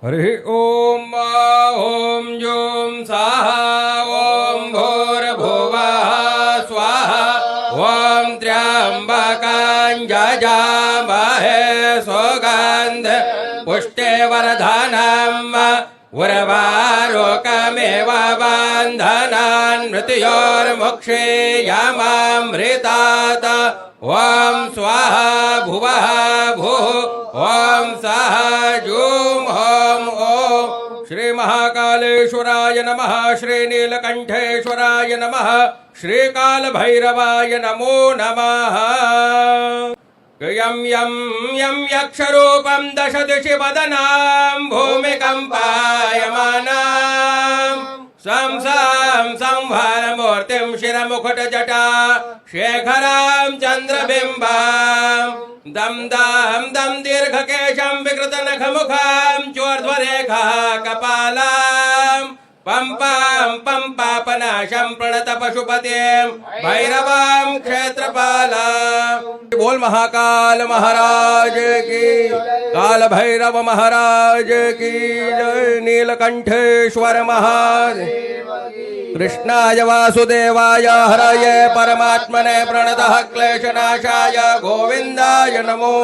Hari Om Om zoom स्वाहा ओम भूर्भुवः स्वाहा ओम त्र्यंबकं यजामहे सुगंध पुष्टिवर्धनम् उर्वारुकमेव बन्धनान् मृत्योर्मुक्षीयमामृतात् ओम स्वाहा भुवः भुः ओम सः जूम ओम ओम श्री महाकालेश्वराय नमः श्री नीलकंठेश्वराय नमः श्री कालभैरवाय नमो नमः यं यं यं यक्षरूपं दशदिशि वदनां भूमिकम्पायमानां सं सं संहारमूर्तिं शिरमुकुटजटा शेखरां चन्द्रबिम्बां दं दं दं दीर्घकेशं विकृतनखमुखां चोर्ध्वरेखा कपालां पं पं पं पापनाशं प्रणत पशुपतिं भैरवां क्षेत्रपालां बोल महाकाल महाराज की काल भैरव महाराज की जय नीलकंठेश्वर महादेव कृष्णाय वासुदेवाय हरये परमात्मने प्रणतः क्लेशनाशाय गोविंदाय नमो